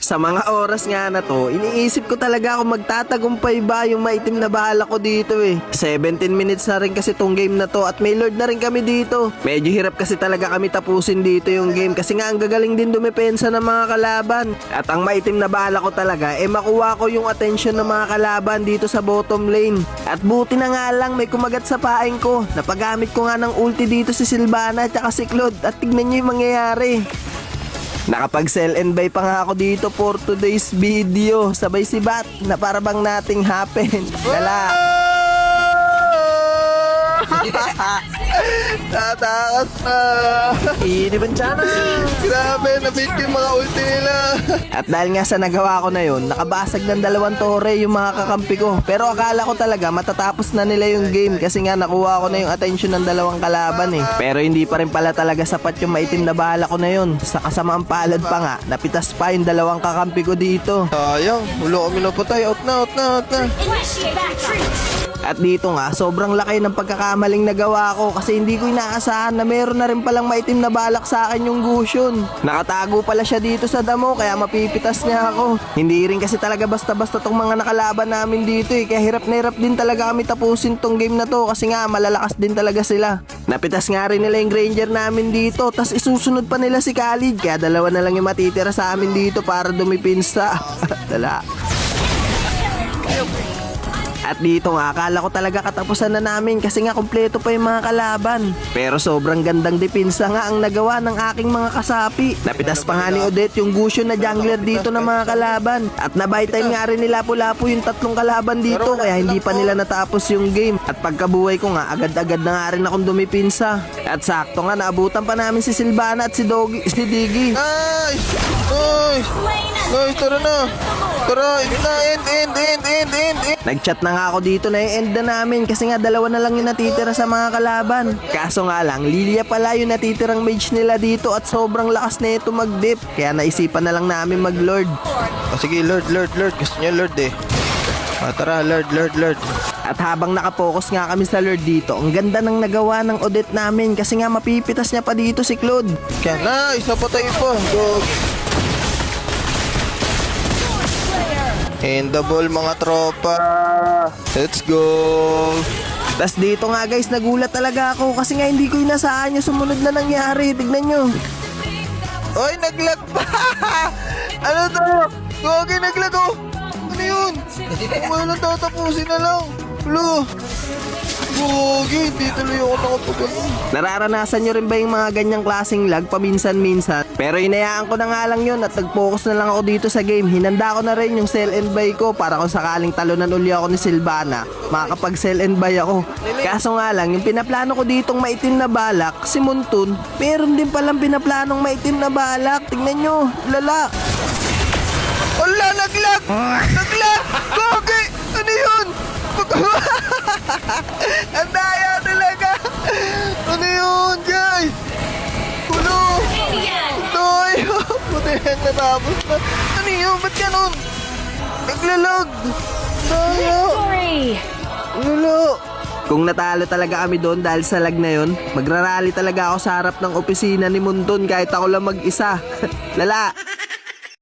Sa mga oras nga na to, iniisip ko talaga kung magtatagumpay ba yung maitim na bahala ko dito eh. 17 minutes na rin kasi tong game na to at may lord na rin kami dito. Medyo hirap kasi talaga kami tapusin dito yung game kasi nga ang gagaling din dumepensa ng mga kalaban. At ang maitim na bahala ko talaga makuha ko yung attention ng mga kalaban dito sa bottom lane. At buti na nga lang may kumagat sa paing ko. Napagamit ko nga ng ulti dito si Sylvana at saka si Claude at tignan nyo yung mangyayari. Nakapag sell and buy pa nga ako dito for today's video. Sabay si Bat na para bang nothing happen. Dala. Tatakas na. Ini bencana. Grabe, nabit yung mga ulti nila. At dahil nga sa nagawa ko na yun, nakabasag ng 2 tore yung mga kakampi ko. Pero akala ko talaga matatapos na nila yung game kasi nga nakuha ko na yung attention ng 2 kalaban eh. Pero hindi pa rin pala talaga sapat yung maitim na bahala ko na yun. Sa kasamaang palad pa nga, napitas pa yung 2 kakampi ko dito. Sayang, ulo kami napatay. Out na. At dito nga, sobrang laki ng pagkakamaling nagawa ko kasi hindi ko inaasahan na meron na rin palang maitim na balak sa akin yung Gusion. Nakatago pala siya dito sa damo kaya mapipitas niya ako. Hindi rin kasi talaga basta-basta tong mga nakalaban namin dito eh. Kaya hirap na hirap din talaga kami tapusin tong game na to kasi nga malalakas din talaga sila. Napitas nga rin nila yung Granger namin dito tas isusunod pa nila si Khalid kaya 2 na lang yung matitira sa amin dito para dumipinsa. Dala. At dito nga, akala ko talaga katapusan na namin kasi nga kumpleto pa yung mga kalaban. Pero sobrang gandang depensa nga ang nagawa ng aking mga kasapi. Napitas pa nga ni Odette yung Gusion na jungler dito ng mga kalaban. At na-buy time nga rin ni Lapu-Lapu yung 3 kalaban dito kaya hindi pa nila natapos yung game. At pagkabuhay ko nga, agad-agad na nga rin akong dumipinsa. At sakto nga, naabutan pa namin si Sylvana at si Diggy. Ay! Tara na! Tara, end. Nag-chat na nga ako dito na i-end na namin kasi nga 2 na lang yung natitira sa mga kalaban. Kaso nga lang, Lilia pala yung natitirang mage nila dito at sobrang lakas na ito mag-dip. Kaya naisipan na lang namin mag-lord. Sige, Lord. Gusto niya Lord eh. Tara, Lord. At habang nakapokus nga kami sa Lord dito, ang ganda ng nagawa ng Odette namin kasi nga mapipitas niya pa dito si Claude. Kaya na, isa pa tayo pa. Go. And the ball mga tropa. Let's go. Tas dito nga guys, nagulat talaga ako kasi nga hindi ko inasahan yung sumunod na nangyari. Tignan nyo. Oy, naglag pa. Ano to? Gogi, naglag oh. Ano yun? Ano tatapusin na lang. Hello. Gogi, hindi tuloy ako nakapagano. Nararanasan nyo rin ba yung mga ganyang klaseng lag paminsan-minsan? Pero inayaan ko na nga lang yun at nag-focus na lang ako dito sa game. Hinanda ko na rin yung sell and buy ko para kung sakaling talunan uli ako ni Sylvana, makakapag-sell and buy ako. Kaso nga lang, yung pinaplano ko ditong maitim na balak, si Muntun, meron din palang pinaplanong maitim na balak. Tingnan nyo, lala. Wala, naglag! Gogi! Ano yun? Ang daya talaga! Ano yun, guys? Kulo! Tayo! Buti lang natapos na. Ano yun? Ba't ganun? Naglalag! Tayo! Lalo! Kung natalo talaga kami doon dahil sa lag na yun, magrarally talaga ako sa harap ng opisina ni Munton kahit ako lang mag-isa. Lala!